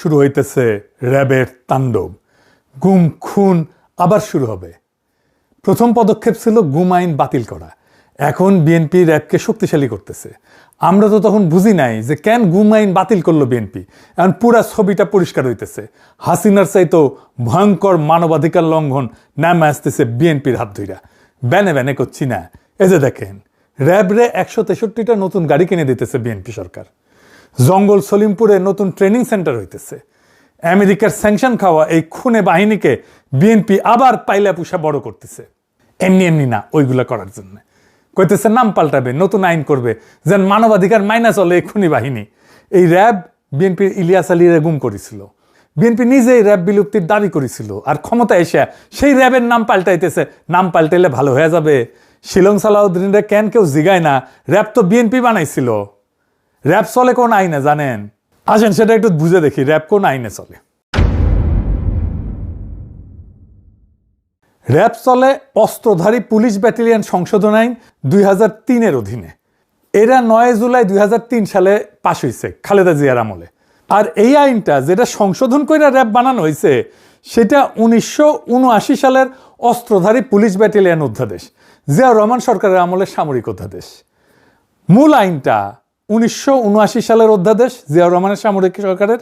শুরু হইতেছে র্যাবের তাণ্ডব। গুম খুন আবার শুরু হবে। প্রথম পদক্ষেপ ছিল গুম আইন বাতিল করা। এখন বিএনপি র্যাবকে শক্তিশালী করতেছে। আমরা তো তখন বুঝি নাই যে কেন গুম আইন বাতিল করলো বিএনপি। এখন পুরা ছবিটা পরিষ্কার হইতেছে। হাসিনার চাইতো ভয়ঙ্কর মানবাধিকার লঙ্ঘন নামে আসতেছে বিএনপির হাত ধইরা। ব্যানে ব্যানে করছি না। এই যে দেখেন, র্যাবরে 163টা নতুন গাড়ি কিনে দিতেছে বিএনপি সরকার। জঙ্গল সলিমপুরে নতুন ট্রেনিং সেন্টার হইতেছে। আমেরিকার স্যাংশন খাওয়া এই খুনে বাহিনীকে বিএনপি আবার পাইলা পুষা বড় করতেছে। এমনি এমনি না, ওইগুলা করার জন্য কইতেছে নাম পাল্টাবে, নতুন আইন করবে, যেন মানবাধিকার মাইনা চলে এই খুনি বাহিনী। এই র্যাব বিএনপির ইলিয়াস আলীরে গুম করেছিল। বিএনপি নিজেই র্যাব বিলুপ্তির দাবি করেছিল, আর ক্ষমতা এসে সেই র্যাবের নাম পাল্টাইতেছে। নাম পাল্টাইলে ভালো হয়ে যাবে? শিলং সালাউদ্দিনরে কেন কেউ জিগায় না? র্যাব তো বিএনপি বানাইছিল। র্যাব চলে কোন আইনে জানেন? আসেন সেটা একটু বুঝে দেখি, র্যাব কোন আইনে চলে। র্যাব চলে অস্ত্রধারী পুলিশ ব্যাটালিয়ন সংশোধন আইন 2003-এর অধীনে। এরা 9 জুলাই 2003 সালে পাশ হয়েছে খালেদা জিয়ার আমলে। আর এই আইনটা যেটা সংশোধন করে র্যাব বানানো হয়েছে, সেটা 1979 সালের অস্ত্রধারী পুলিশ ব্যাটালিয়ন অধ্যাদেশ, জিয়াউর রহমান সরকারের আমলের সামরিক অধ্যাদেশ। মূল আইনটা 1979 সালের অধ্যাদেশ, জিয়াউর রহমানের সামরিক সরকারের।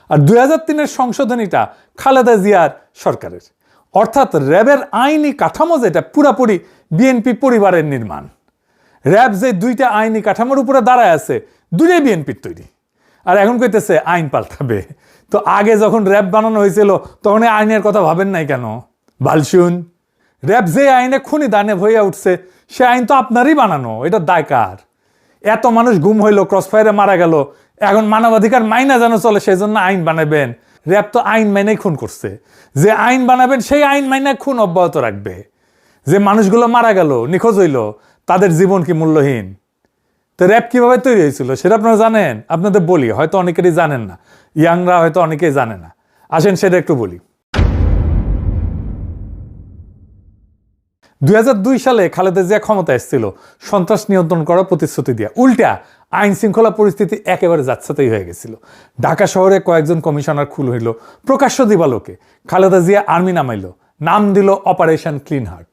আর 2003-এর সংশোধনীটা খালেদা জিয়ার সরকারের। অর্থাৎ র্যাবের আইনি কাঠামো যেটা পুরাপুরি বিএনপি পরিবারের নির্মাণ। র্যাব যে দুইটা আইনি কাঠামোর উপরে দাঁড়ায় আছে, দুইটাই বিএনপির তৈরি। আর এখন কইতেছে আইন পাল্টাবে। তো আগে যখন র্যাব বানানো হয়েছিল তখন এই আইনের কথা ভাবেন নাই কেন? বালশুন, র্যাব যে আইনে খুনি দানে ভইয়া উঠছে, সে আইন তো আপনারই বানানো। এটা দায় কার? এত মানুষ গুম হইলো, ক্রসফায়ারে মারা গেল, এখন মানবাধিকার মাইনা যেন চলে সেই জন্য আইন বানাবেন? র্যাব তো আইন মাইনেই খুন করছে। যে আইন বানাবেন সেই আইন মাইনে খুন অব্যাহত রাখবে। যে মানুষগুলো মারা গেল, নিখোঁজ হইল, তাদের জীবন কি মূল্যহীন? তো র্যাব কিভাবে তৈরি হয়েছিল সেটা আপনারা জানেন? আপনাদের বলি, হয়তো অনেকেরই জানেন না, ইয়াংরা হয়তো অনেকেই জানে না। আসেন সেটা একটু বলি। 2002 সালে খালেদা জিয়া ক্ষমতা এসেছিল সন্ত্রাস নিয়ন্ত্রণ করার প্রতিশ্রুতি দিয়া। উল্টা আইন শৃঙ্খলা পরিস্থিতি একেবারে যাচ্ছাতেই হয়ে গেছিল। ঢাকা শহরে কয়েকজন কমিশনার খুন হইল। প্রকাশ্য দিবালোকে খালেদা জিয়া আর্মি নামাইল, নাম দিল অপারেশন ক্লিন হার্ট।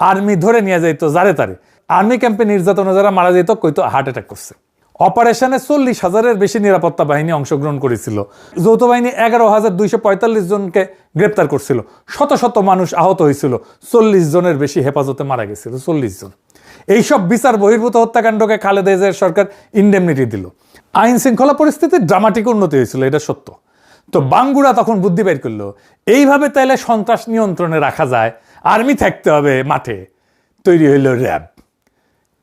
আর্মি ধরে নিয়ে যাইতো যারে তারে। আর্মি ক্যাম্পে নির্যাতনে যারা মারা যেত কইতো হার্ট অ্যাটাক করছে। অপারেশনে 40,000-এর বেশি নিরাপত্তা বাহিনী অংশগ্রহণ করেছিল। যৌথ বাহিনী 11,245 জনকে গ্রেপ্তার করছিল। শত শত মানুষ আহত হয়েছিল। 40 জনের বেশি হেফাজতে মারা গেছিল। 40 জন। এইসব বিচার বহির্ভূত হত্যাকাণ্ডকে খালেদা জিয়ার সরকার ইন্ডেমনিটি দিল। আইন শৃঙ্খলা পরিস্থিতির ড্রামাটিক উন্নতি হয়েছিল, এটা সত্য। তো বাঙ্গুরা তখন বুদ্ধি বের করলো, এইভাবে তাইলে সন্ত্রাস নিয়ন্ত্রণে রাখা যায়, আর্মি থাকতে হবে মাঠে। তৈরি হইল র্যাব।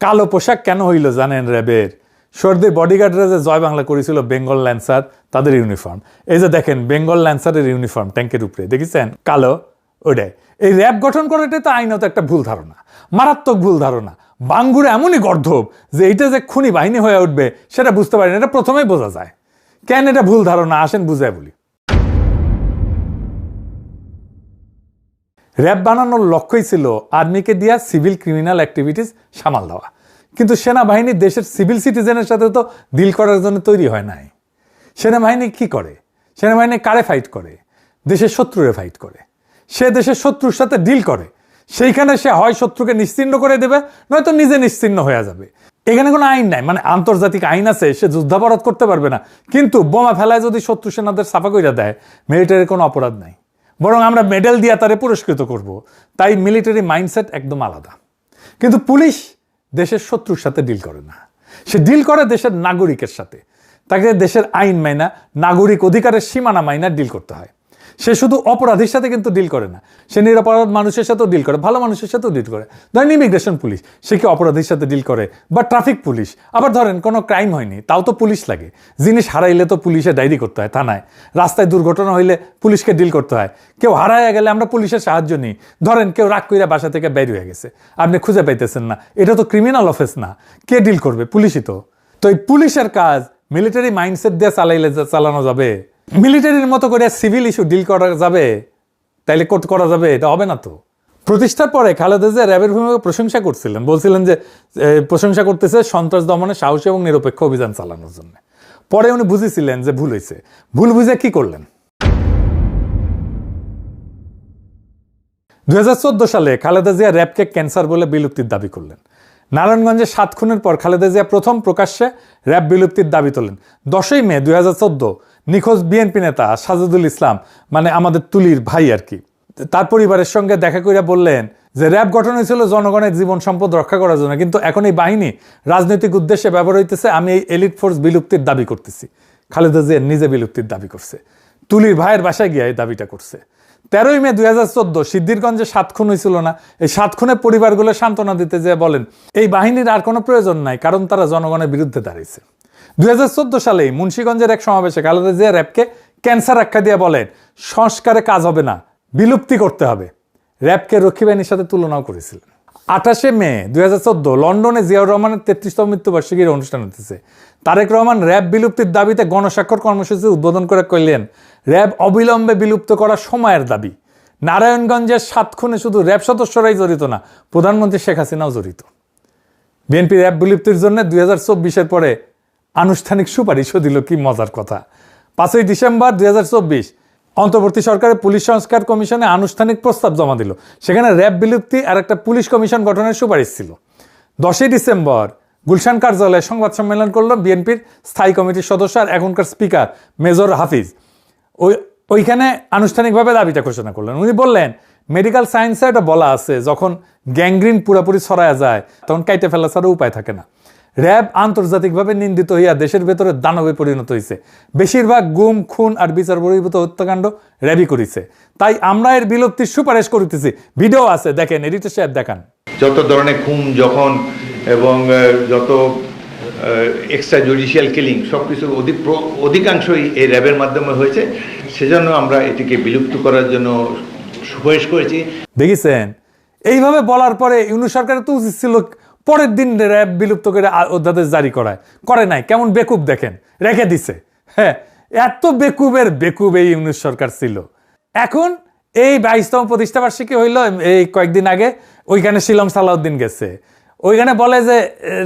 কালো পোশাক কেন হইল জানেন র্যাবের? সর্দির বডিগার্ডরা যে জয় বাংলা করেছিল বেঙ্গল ল্যান্সার, তাদের ইউনিফর্ম। এই যে দেখেন বেঙ্গল ল্যান্সারের ইউনিফর্ম ট্যাঙ্কের উপরে দেখেছেন কালো, ওটাই। এই র্যাব গঠন করাটাই তো আইনত একটা ভুল ধারণা, মারাত্মক ভুল ধারণা। বাঙ্গুরা এমনই গর্ধব যে এইটা যে খুনি বাহিনী হয়ে উঠবে সেটা বুঝতে পারেন। এটা প্রথমেই বোঝা যায়। কেন এটা ভুল ধারণা? আসেন বুঝায় বলি। র্যাব বানানোর লক্ষ্যই ছিল আর্মিকে দিয়া সিভিল ক্রিমিনাল অ্যাক্টিভিটিস সামাল দেওয়া। কিন্তু সেনাবাহিনী দেশের সিভিল সিটিজেনের সাথে তো ডিল করার জন্য তৈরি হয় নাই। সেনাবাহিনী কি করে? সেনাবাহিনী কারে ফাইট করে? দেশের শত্রুরে ফাইট করে। সে দেশের শত্রুর সাথে ডিল করে। সেইখানে সে হয় শত্রুকে নিশ্চিহ্ন করে দেবে, নয়তো নিজে নিশ্চিহ্ন হয়ে যাবে। এখানে কোনো আইন নাই, মানে আন্তর্জাতিক আইন আছে, সে যুদ্ধাপরাধ করতে পারবে না। কিন্তু বোমা ফেলায় যদি শত্রু সেনাদের সাফা করে দেয়, মিলিটারির কোনো অপরাধ নাই, বরং আমরা মেডেল দিয়ে তারে পুরস্কৃত করব। তাই মিলিটারি মাইন্ডসেট একদম আলাদা। কিন্তু পুলিশ দেশের শত্রুর সাথে ডিল করে না, সে ডিল করে দেশের নাগরিকের সাথে। তাকে দেশের আইন মাইনা, নাগরিক অধিকারের সীমানা মাইনা ডিল করতে হয়। সে শুধু অপরাধীর সাথে কিন্তু ডিল করে না, সে নিরপরাধ মানুষের সাথেও ডিল করে, ভালো মানুষের সাথেও ডিল করে। ধরেন ইমিগ্রেশন পুলিশ, সে কি অপরাধীর সাথে ডিল করে? বা ট্রাফিক পুলিশ। আবার ধরেন কোনো ক্রাইম হয়নি, তাও তো পুলিশ লাগে। জিনিস হারাইলে তো পুলিশে ডায়েরি করতে হয় থানায়। রাস্তায় দুর্ঘটনা হইলে পুলিশকে ডিল করতে হয়। কেউ হারাইয়া গেলে আমরা পুলিশের সাহায্য নিই। ধরেন কেউ রাগ কইরা বাসা থেকে বের হয়ে গেছে, আপনি খুঁজে পাইতেছেন না, এটা তো ক্রিমিনাল অফেন্স না, কে ডিল করবে? পুলিশই তো। তো এই পুলিশের কাজ মিলিটারি মাইন্ডসেট দিয়ে চালানো যাবে? মিলিটারির মতো করে সিভিল ইস্যু ডিল করা যাবে? তাইলে করা যাবে? এটা হবে না তো। প্রতিষ্ঠার পরে খালেদা জিয়া র্যাবের ভূমিকা প্রশংসা করছিলেন, বলছিলেন যে প্রশংসা করতেছে সন্ত্রাস দমনে সাহসী এবং নিরপেক্ষ অভিযান চালানোর জন্য। পরে উনি বুঝেছিলেন যে ভুল হয়েছে। ভুল বুঝে কি করলেন? 2014 সালে খালেদা জিয়া র্যাবকে ক্যান্সার বলে বিলুপ্তির দাবি করলেন। নারায়ণগঞ্জে 7 খুনের পর খালেদা জিয়া প্রথম প্রকাশ্যে র্যাব বিলুপ্তির দাবি তোলেন। 10ই মে 2014 নিখোঁজ বিএনপি নেতা সাজেদুল ইসলাম, মানে আমাদের তুলির ভাই আর কি, তার পরিবারের সঙ্গে দেখা করিয়া বললেন যে র্যাব গঠন হয়েছিল জনগণের জীবন সম্পদ রক্ষা করার জন্য, কিন্তু এখন এই বাহিনী রাজনৈতিক উদ্দেশ্যে ব্যবহার হইতেছে। আমি এই এলিট ফোর্স বিলুপ্তির দাবি করতেছি। খালেদা জিয়া নিজে বিলুপ্তির দাবি করছে, তুলির ভাইয়ের বাসায় গিয়ে এই দাবিটা করছে। 13ই মে 2014 সিদ্ধিরগঞ্জে 7 খুন হয়েছিল না? এই 7 খুনের পরিবারগুলো সান্ত্বনা দিতে যেয়ে বলেন এই বাহিনীর আর কোনো প্রয়োজন নাই, কারণ তারা জনগণের বিরুদ্ধে দাঁড়িয়েছে। 2014 সালেই মুন্সিগঞ্জের এক সমাবেশে খালেদা জিয়া র্যাবকে ক্যান্সার আখ্যা দিয়ে বলেন সংস্কারে কাজ হবে না, বিলুপ্তি করতে হবে। র্যাবকে রক্ষী বাহিনীর সাথে তুলনাও করেছিলেন। 28শে মে 2014 লন্ডনে জিয়াউর রহমানের 33তম মৃত্যুবার্ষিকীর অনুষ্ঠান হতেছে। তারেক রহমান র্যাব বিলুপ্তির দাবিতে গণস্বাক্ষর কর্মসূচি উদ্বোধন করে কইলেন র্যাব অবিলম্বে বিলুপ্ত করা সময়ের দাবি। নারায়ণগঞ্জের 7 খুনে শুধু র্যাব সদস্যরাই জড়িত না, প্রধানমন্ত্রী শেখ হাসিনাও জড়িত। বিএনপি র্যাব বিলুপ্তির জন্য 2024-এর পরে আনুষ্ঠানিক সুপারিশও দিল। কি মজার কথা! 5ই ডিসেম্বর 2024 অন্তর্বর্তী সরকারের পুলিশ সংস্কার কমিশনে আনুষ্ঠানিক প্রস্তাব জমা দিল। সেখানে র্যাব বিলুপ্তি আর একটা পুলিশ কমিশন গঠনের সুপারিশ ছিল। 10ই ডিসেম্বর গুলশান কার্যালয়ে সংবাদ সম্মেলন করল বিএনপির স্থায়ী কমিটির সদস্য আর এখনকার স্পিকার মেজর হাফিজ। ওইখানে আনুষ্ঠানিকভাবে দাবিটা ঘোষণা করলেন। উনি বললেন মেডিকেল সায়েন্সে এটা বলা আছে যখন গ্যাংগ্রিন পুরোপুরি ছড়ায়া যায় তখন কাইটে ফেলা ছাড়া উপায় থাকে না। র্যাব আন্তর্জাতিকভাবে নিন্দিত হইয়া দেশের ভেতরে দানবে পরিণত হয়েছে। বেশিরভাগ গুম, খুন আর বিচার বহির্ভূত হত্যাকাণ্ড র্যাবই করেছে। তাই আমরা এর বিলুপ্তির সুপারিশ করিতেছি। ভিডিও আছে, দেখেন, এডিটর সাহেব দেখান। যত ধরনের খুন যখন এবং যত এক্সট্রা জুডিশিয়াল কিলিং সব কিছু অধিকাংশই এই র্যাবের মাধ্যমে হয়েছে। সেজন্য আমরা এটিকে বিলুপ্ত করার জন্য সুপারিশ করেছি। দেখেছেন, এইভাবে বলার পরে ইউনূস সরকারের তো উচিত ছিল পরের দিন র্যাব বিলুপ্ত করে অধ্যাদেশ জারি করে নাই। কেমন বেকুব দেখেন, রেখে দিছে। হ্যাঁ, এত বেকুব এই ইউনূস সরকার ছিল। এখন এই 22তম প্রতিষ্ঠাবার্ষিকী হইল এই কয়েকদিন আগে, ওইখানে শিলং সালাউদ্দিন গেছে। ওইখানে বলে যে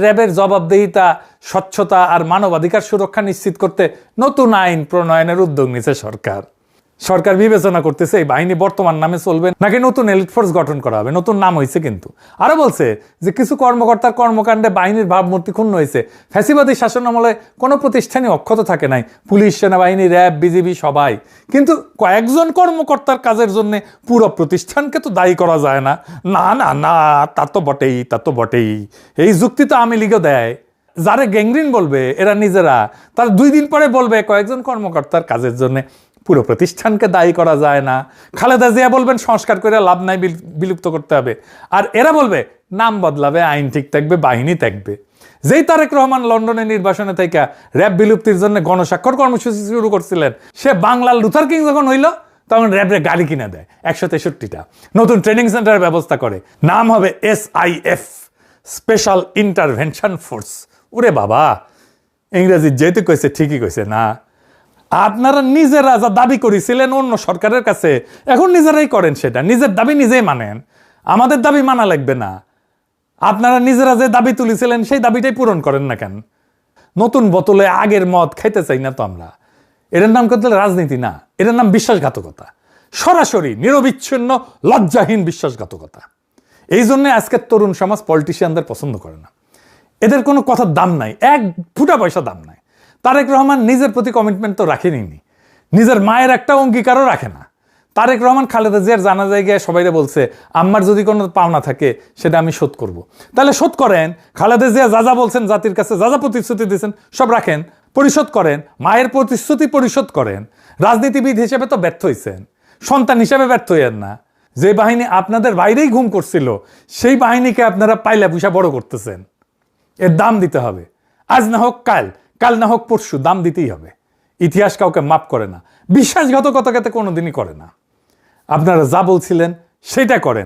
র্যাবের জবাবদিহিতা, স্বচ্ছতা আর মানবাধিকার সুরক্ষা নিশ্চিত করতে নতুন আইন প্রণয়নের উদ্যোগ নিয়েছে সরকার। সরকার বিবেচনা করতেছে এই বাহিনী বর্তমান নামে চলবে নাকি নতুন এলিট ফোর্স গঠন করা হবে। নতুন নাম হয়েছে কিন্তু। আরো বলছে যে কিছু কর্মকর্তার কর্মকাণ্ডে বাহিনীর ভাবমূর্তি ক্ষুণ্ণ হয়েছে। ফ্যাসিবাদী শাসন আমলে কোনো প্রতিষ্ঠানই অক্ষত থাকে নাই, পুলিশ, সেনাবাহিনী, র্যাব, বিজিবি সবাই। কিন্তু কয়েকজন কর্মকর্তার কাজের জন্য পুরো প্রতিষ্ঠানকে তো দায়ী করা যায় না। না না না, তা তো বটেই। এই যুক্তি তো আওয়ামী লীগও দেয়। যারা গ্যাংগ্রিন বলবে এরা নিজেরা, তার 2 দিন পরে বলবে কয়েকজন কর্মকর্তার কাজের জন্য পুরো প্রতিষ্ঠানকে দায়ী করা যায় না। খালেদা জিয়া বলবেন সংস্কার করে লাভ নাই, বিলুপ্ত করতে হবে। আর এরা বলবে নাম বদলাবে, আইন ঠিক থাকবে, বাহিনী থাকবে। যেই তারেক রহমান লন্ডনে নির্বাসনে থেকে র্যাব বিলুপ্তির জন্য গণস্বাক্ষর কর্মসূচি শুরু করছিলেন, সে বাংলার লুথার কিং যখন হইল তখন র্যাবের গাড়ি কিনে দেয় 163টা, নতুন ট্রেনিং সেন্টারের ব্যবস্থা করে। নাম হবে SIF, স্পেশাল ইন্টারভেনশন ফোর্স। ওরে বাবা, ইংরেজি যেহেতু কইছে ঠিকই কইছে না। আপনারা নিজেরা যা দাবি করেছিলেন অন্য সরকারের কাছে, এখন নিজেরাই করেন সেটা। নিজের দাবি নিজেই মানেন, আমাদের দাবি মানা লাগবে না। আপনারা নিজেরা যে দাবি তুলেছিলেন সেই দাবিটাই পূরণ করেন না কেন? নতুন বোতলে আগের মদ খাইতে চাই না তো আমরা। এটার নাম করতে রাজনীতি না, এটার নাম বিশ্বাসঘাতকতা। সরাসরি নিরবিচ্ছিন্ন লজ্জাহীন বিশ্বাসঘাতকতা। এই জন্য আজকের তরুণ সমাজ পলিটিশিয়ানদের পছন্দ করে না। এদের কোনো কথার দাম নাই, 1 ফুটা পয়সা দাম নাই। তারেক রহমান নিজের প্রতি কমিটমেন্ট তো রাখেনি, নিজের মায়ের একটা অঙ্গীকারও রাখে না। তারেক রহমান খালেদা জিয়ার জানাজায় গিয়ে সবাইরে বলছে আম্মার যদি কোনো পাওনা থাকে সেটা আমি শোধ করব। তাহলে শোধ করেন। খালেদা জিয়া যা বলছেন, জাতির কাছে যা প্রতিশ্রুতি দিয়েছেন সব রাখেন, পরিশোধ করেন। মায়ের প্রতিশ্রুতি পরিশোধ করেন। রাজনীতিবিদ হিসেবে তো ব্যর্থ হয়েছেন, সন্তান হিসেবে ব্যর্থ হইয়েন না। যে বাহিনী আপনাদের বাইরেই ঘুম করছিল সেই বাহিনীকে আপনারা পাইলা পুষা বড় করতেছেন। এর দাম দিতে হবে। আজ না হোক কাল না হোক পরশু, দাম দিতেই হবে। ইতিহাস কাউকে মাপ করে না, বিশ্বাসঘাতকতাকে কোনোদিনই করে না। আপনারা যা বলছিলেন সেটা করেন।